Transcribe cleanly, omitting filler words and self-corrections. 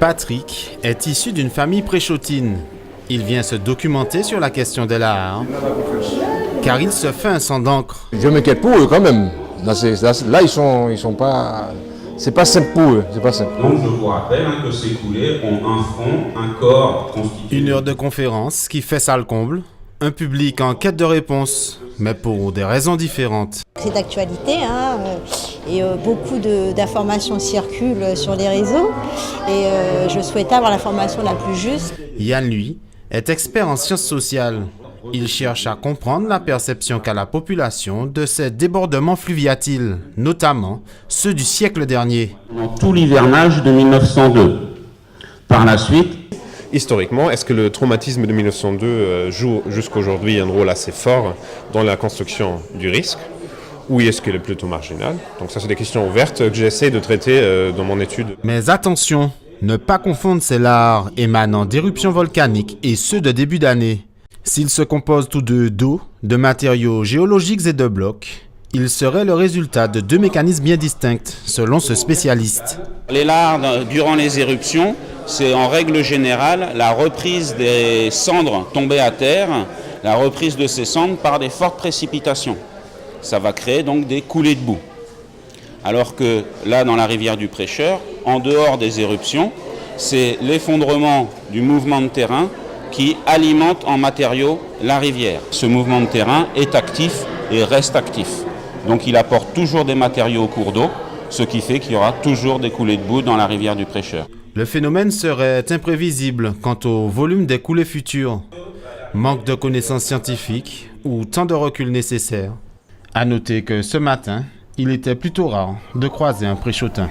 Patrick est issu d'une famille préchotine. Il vient se documenter sur la question de l'art, car il se fait un sang d'encre. Je m'inquiète pour eux quand même. Là, ils sont pas... C'est pas simple pour eux, c'est pas simple. Donc je vous rappelle que ces coulées ont un front, un corps constitué. Une heure de conférence qui fait salle comble, un public en quête de réponses, mais pour des raisons différentes. C'est d'actualité, et beaucoup d'informations circulent sur les réseaux et je souhaitais avoir l'information la plus juste. Yann, lui, est expert en sciences sociales. Il cherche à comprendre la perception qu'a la population de ces débordements fluviatiles, notamment ceux du siècle dernier. Dans tout l'hivernage de 1902. Par la suite, historiquement, est-ce que le traumatisme de 1902 joue jusqu'à aujourd'hui un rôle assez fort dans la construction du risque, ou est-ce qu'il est plutôt marginal? Donc ça, c'est des questions ouvertes que j'essaie de traiter dans mon étude. Mais attention, ne pas confondre ces lards émanant d'éruptions volcaniques et ceux de début d'année. S'ils se composent tous deux d'eau, de matériaux géologiques et de blocs, ils seraient le résultat de deux mécanismes bien distincts, selon ce spécialiste. Les lards, durant les éruptions, c'est en règle générale la reprise des cendres tombées à terre, la reprise de ces cendres par des fortes précipitations. Ça va créer donc des coulées de boue. Alors que là, dans la rivière du Prêcheur, en dehors des éruptions, c'est l'effondrement du mouvement de terrain qui alimente en matériaux la rivière. Ce mouvement de terrain est actif et reste actif. Donc il apporte toujours des matériaux au cours d'eau, ce qui fait qu'il y aura toujours des coulées de boue dans la rivière du Prêcheur. Le phénomène serait imprévisible quant au volume des coulées futures. Manque de connaissances scientifiques ou temps de recul nécessaire. À noter que ce matin, il était plutôt rare de croiser un préchotin.